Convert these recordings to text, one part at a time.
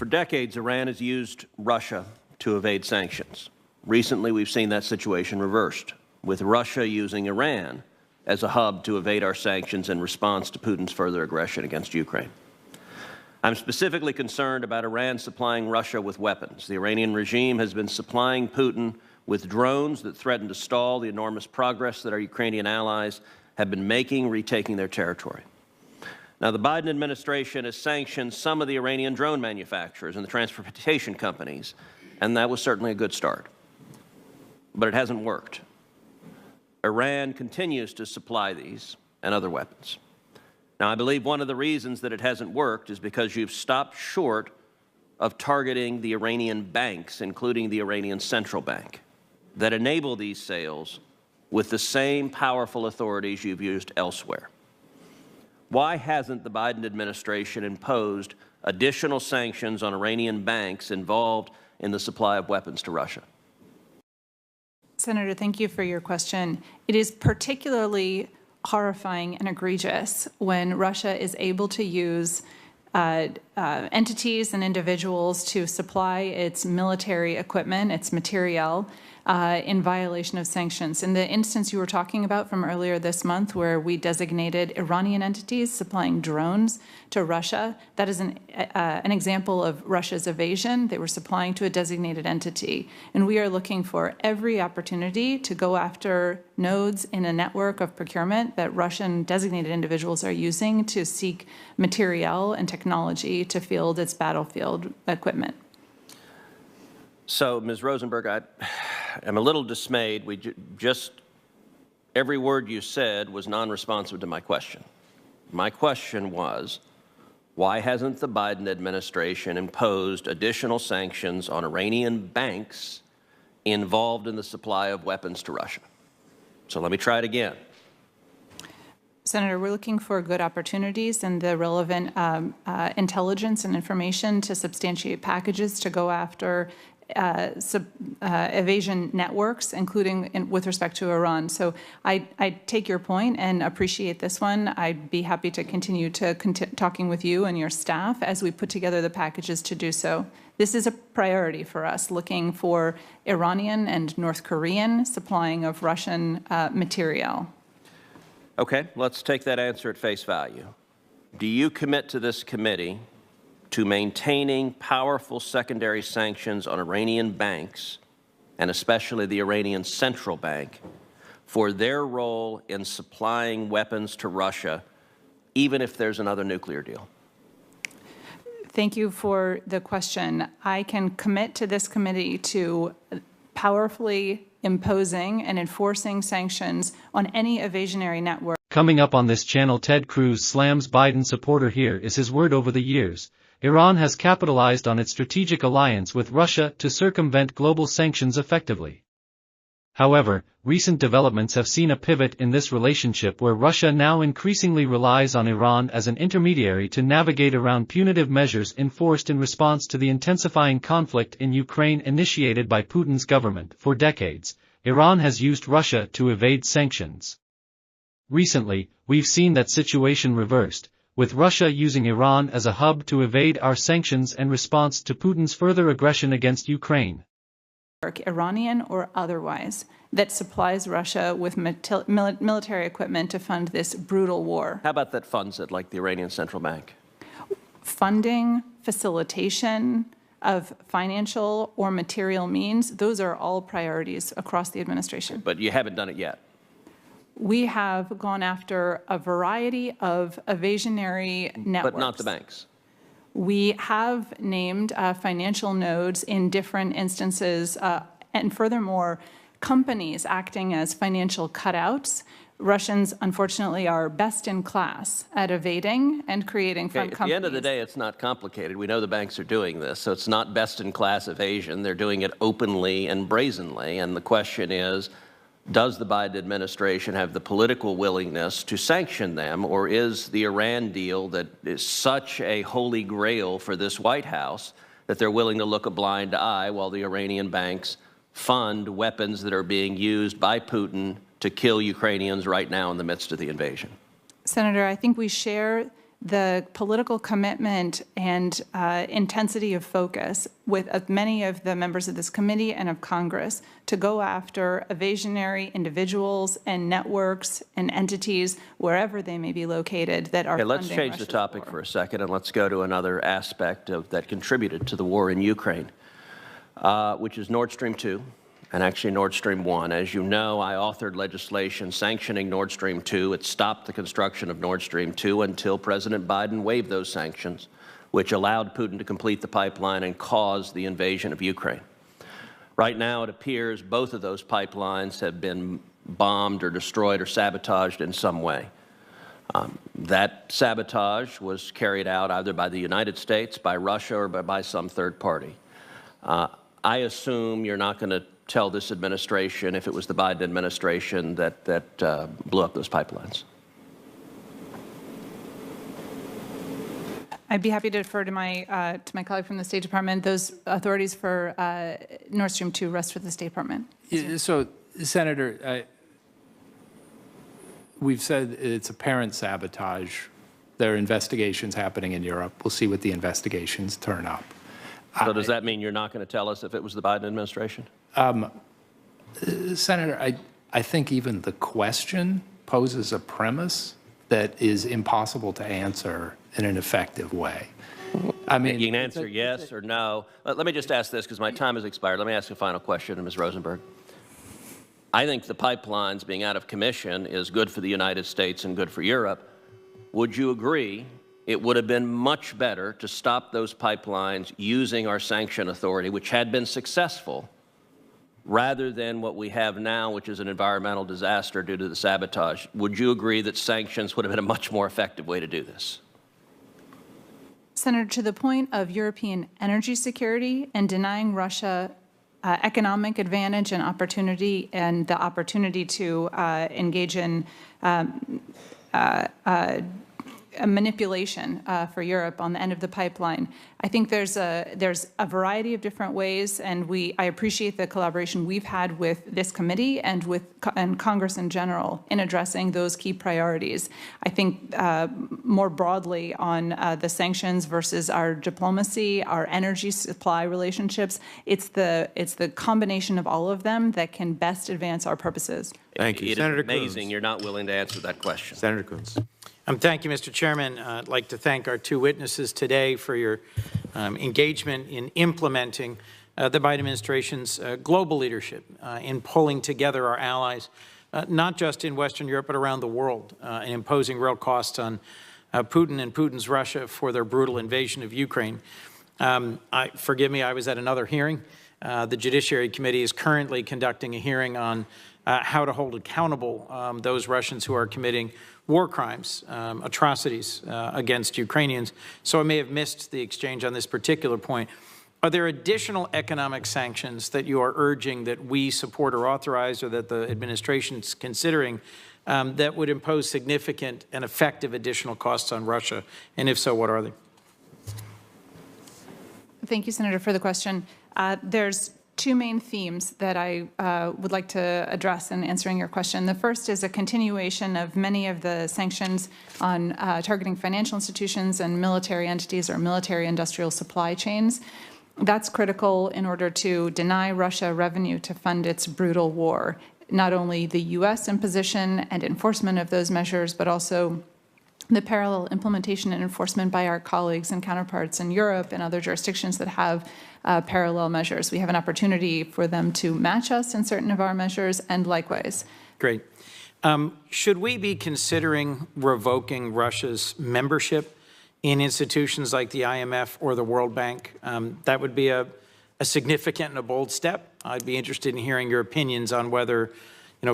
For decades, Iran has used Russia to evade sanctions. Recently, we've seen that situation reversed, with Russia using Iran as a hub to evade our sanctions in response to Putin's further aggression against Ukraine. I'm specifically concerned about Iran supplying Russia with weapons. The Iranian regime has been supplying Putin with drones that threaten to stall the enormous progress that our Ukrainian allies have been making retaking their territory. Now, the Biden administration has sanctioned some of the Iranian drone manufacturers and the transportation companies, and that was certainly a good start. But it hasn't worked. Iran continues to supply these and other weapons. Now, I believe one of the reasons that it hasn't worked is because you've stopped short of targeting the Iranian banks, including the Iranian central bank, that enable these sales with the same powerful authorities you've used elsewhere. Why hasn't the Biden administration imposed additional sanctions on Iranian banks involved in the supply of weapons to Russia? Senator, thank you for your question. It is particularly horrifying and egregious when Russia is able to use entities and individuals to supply its military equipment, its materiel, in violation of sanctions. In the instance you were talking about from earlier this month, where we designated Iranian entities supplying drones to Russia, that is an example of Russia's evasion. They were supplying to a designated entity. And we are looking for every opportunity to go after nodes in a network of procurement that Russian designated individuals are using to seek materiel and technology to field its battlefield equipment. So, Ms. Rosenberg, I am a little dismayed. Every word you said was non-responsive to my question. My question was, why hasn't the Biden administration imposed additional sanctions on Iranian banks involved in the supply of weapons to Russia? So let me try it again. Senator, we're looking for good opportunities and the relevant intelligence and information to substantiate packages to go after evasion networks, including with respect to Iran. So I take your point and appreciate this one. I'd be happy to continue talking with you and your staff as we put together the packages to do so. This is a priority for us, looking for Iranian and North Korean supplying of Russian material. Okay, let's take that answer at face value. Do you commit to this committee to maintaining powerful secondary sanctions on Iranian banks, and especially the Iranian central bank, for their role in supplying weapons to Russia, even if there's another nuclear deal? Thank you for the question. I can commit to this committee to powerfully imposing and enforcing sanctions on any evasionary network. Coming up on this channel, Ted Cruz slams Biden supporter. Here is his word. Over the years, Iran has capitalized on its strategic alliance with Russia to circumvent global sanctions effectively. However, recent developments have seen a pivot in this relationship, where Russia now increasingly relies on Iran as an intermediary to navigate around punitive measures enforced in response to the intensifying conflict in Ukraine initiated by Putin's government. For decades, Iran has used Russia to evade sanctions. Recently, we've seen that situation reversed, with Russia using Iran as a hub to evade our sanctions in response to Putin's further aggression against Ukraine. Iranian or otherwise, that supplies Russia with military equipment to fund this brutal war. How about that funds it, like the Iranian central bank? Funding, facilitation of financial or material means, those are all priorities across the administration. But you haven't done it yet. We have gone after a variety of evasionary networks. But not the banks. We have named financial nodes in different instances, and furthermore, companies acting as financial cutouts. Russians, unfortunately, are best in class at evading and creating front companies. At the end of the day, it's not complicated. We know the banks are doing this, so it's not best in class evasion. They're doing it openly and brazenly, and the question is, does the Biden administration have the political willingness to sanction them, or is the Iran deal that is such a holy grail for this White House that they're willing to look a blind eye while the Iranian banks fund weapons that are being used by Putin to kill Ukrainians right now in the midst of the invasion? Senator, I think we share the political commitment and intensity of focus with many of the members of this committee and of Congress to go after evasionary individuals and networks and entities wherever they may be located that are Okay, let's funding change the Russia's topic war. for a second, and let's go to another aspect that contributed to the war in Ukraine, which is Nord Stream 2. And actually Nord Stream 1. As you know, I authored legislation sanctioning Nord Stream 2. It stopped the construction of Nord Stream 2 until President Biden waived those sanctions, which allowed Putin to complete the pipeline and cause the invasion of Ukraine. Right now, it appears both of those pipelines have been bombed or destroyed or sabotaged in some way. That sabotage was carried out either by the United States, by Russia, or by some third party. I assume you're not going to tell this administration, if it was the Biden administration, that blew up those pipelines. I'd be happy to defer to my colleague from the State Department. Those authorities for Nord Stream 2 rest with the State Department. Yeah, so, Senator, we've said it's apparent sabotage. There are investigations happening in Europe. We'll see what the investigations turn up. So does that mean you're not going to tell us if it was the Biden administration? Senator, I think even the question poses a premise that is impossible to answer in an effective way. I mean, you can answer yes or no. Let me just ask this, because my time has expired. Let me ask a final question to Ms. Rosenberg. I think the pipelines being out of commission is good for the United States and good for Europe. Would you agree it would have been much better to stop those pipelines using our sanction authority, which had been successful, rather than what we have now, which is an environmental disaster due to the sabotage? Would you agree that sanctions would have been a much more effective way to do this? Senator, to the point of European energy security and denying Russia economic advantage and opportunity, and the opportunity to engage in a manipulation for Europe on the end of the pipeline. I think there's a variety of different ways, and I appreciate the collaboration we've had with this committee and with Congress in general in addressing those key priorities. I think more broadly on the sanctions versus our diplomacy, our energy supply relationships, it's the combination of all of them that can best advance our purposes. Thank you. It Senator is amazing Cruz. you're not willing to answer that question. Senator Cruz. Thank you, Mr. Chairman. I'd like to thank our two witnesses today for your engagement in implementing the Biden administration's global leadership in pulling together our allies, not just in Western Europe, but around the world, and imposing real costs on Putin and Putin's Russia for their brutal invasion of Ukraine. Forgive me, I was at another hearing. The Judiciary Committee is currently conducting a hearing on how to hold accountable those Russians who are committing war crimes, atrocities against Ukrainians. So I may have missed the exchange on this particular point. Are there additional economic sanctions that you are urging that we support or authorize, or that the administration is considering, that would impose significant and effective additional costs on Russia? And if so, what are they? Thank you, Senator, for the question. There's two main themes that I would like to address in answering your question. The first is a continuation of many of the sanctions on targeting financial institutions and military entities or military industrial supply chains. That's critical in order to deny Russia revenue to fund its brutal war. Not only the U.S. imposition and enforcement of those measures, but also the parallel implementation and enforcement by our colleagues and counterparts in Europe and other jurisdictions that have parallel measures. We have an opportunity for them to match us in certain of our measures, and likewise. Great. Should we be considering revoking Russia's membership in institutions like the IMF or the World Bank? That would be a significant and a bold step. I'd be interested in hearing your opinions on whether,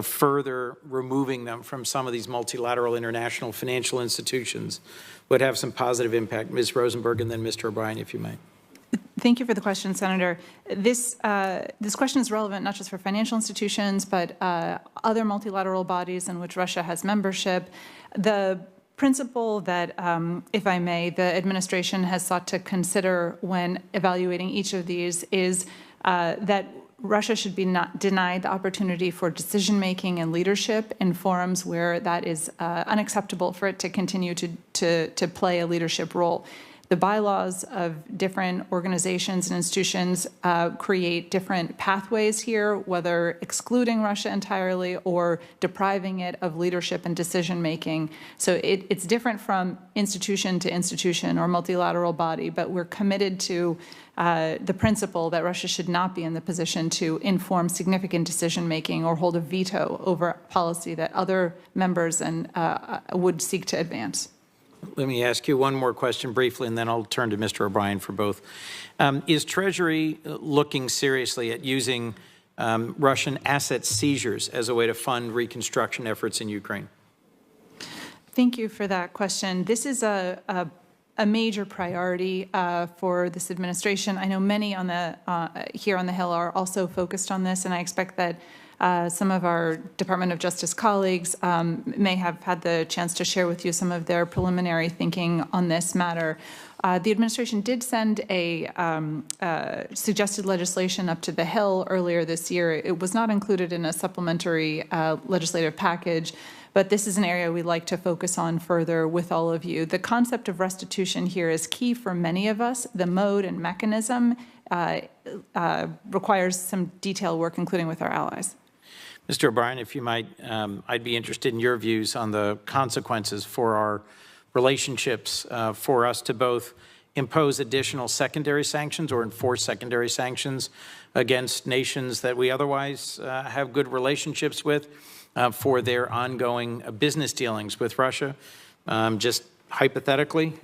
further removing them from some of these multilateral international financial institutions would have some positive impact. Ms. Rosenberg, and then Mr. O'Brien, if you may. Thank you for the question, Senator. This question is relevant not just for financial institutions, but other multilateral bodies in which Russia has membership. The principle that, if I may, the administration has sought to consider when evaluating each of these is that Russia should be not denied the opportunity for decision-making and leadership in forums where that is unacceptable for it to continue to play a leadership role. The bylaws of different organizations and institutions create different pathways here, whether excluding Russia entirely or depriving it of leadership and decision-making. So it's different from institution to institution or multilateral body, but we're committed to the principle that Russia should not be in the position to inform significant decision-making or hold a veto over policy that other members and would seek to advance. Let me ask you one more question briefly, and then I'll turn to Mr. O'Brien for both. Is Treasury looking seriously at using Russian asset seizures as a way to fund reconstruction efforts in Ukraine? Thank you for that question. This is a major priority for this administration. I know many on the here on the Hill are also focused on this, and I expect that some of our Department of Justice colleagues may have had the chance to share with you some of their preliminary thinking on this matter. The administration did send a suggested legislation up to the Hill earlier this year. It was not included in a supplementary legislative package, but this is an area we'd like to focus on further with all of you. The concept of restitution here is key for many of us. The mode and mechanism requires some detailed work, including with our allies. Mr. O'Brien, if you might, I'd be interested in your views on the consequences for our relationships for us to both impose additional secondary sanctions or enforce secondary sanctions against nations that we otherwise have good relationships with for their ongoing business dealings with Russia. Just hypothetically,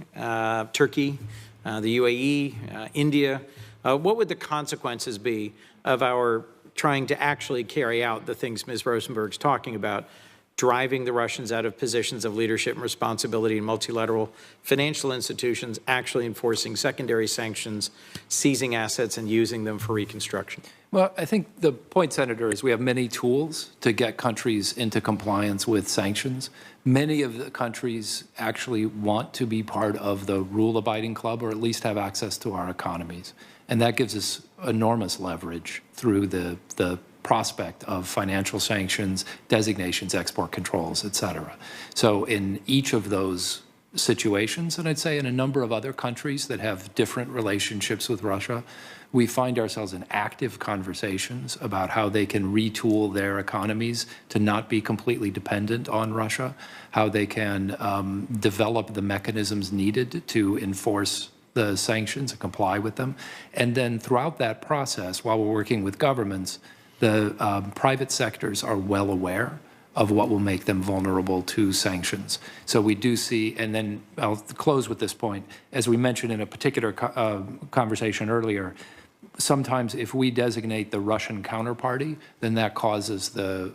Turkey, the UAE, India, what would the consequences be of our trying to actually carry out the things Ms. Rosenberg's talking about, driving the Russians out of positions of leadership and responsibility in multilateral financial institutions, actually enforcing secondary sanctions, seizing assets, and using them for reconstruction? Well, I think the point, Senator, is we have many tools to get countries into compliance with sanctions. Many of the countries actually want to be part of the rule-abiding club or at least have access to our economies. And that gives us enormous leverage through the prospect of financial sanctions, designations, export controls, et cetera. So in each of those situations, and I'd say in a number of other countries that have different relationships with Russia, we find ourselves in active conversations about how they can retool their economies to not be completely dependent on Russia, how they can develop the mechanisms needed to enforce the sanctions and comply with them. And then throughout that process, while we're working with governments, the private sectors are well aware of what will make them vulnerable to sanctions. So we do see, and then I'll close with this point, as we mentioned in a particular conversation earlier, sometimes if we designate the Russian counterparty, then that causes the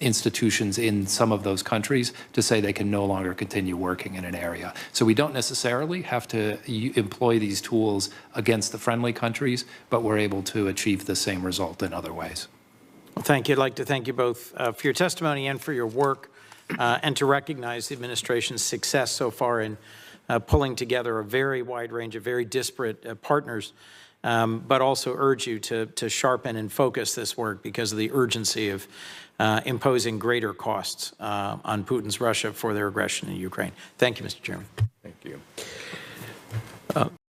institutions in some of those countries to say they can no longer continue working in an area. So we don't necessarily have to employ these tools against the friendly countries, but we're able to achieve the same result in other ways. Well, thank you. I'd like to thank you both for your testimony and for your work and to recognize the administration's success so far in pulling together a very wide range of very disparate partners, but also urge you to sharpen and focus this work because of the urgency of imposing greater costs on Putin's Russia for their aggression in Ukraine. Thank you, Mr. Chairman. Thank you.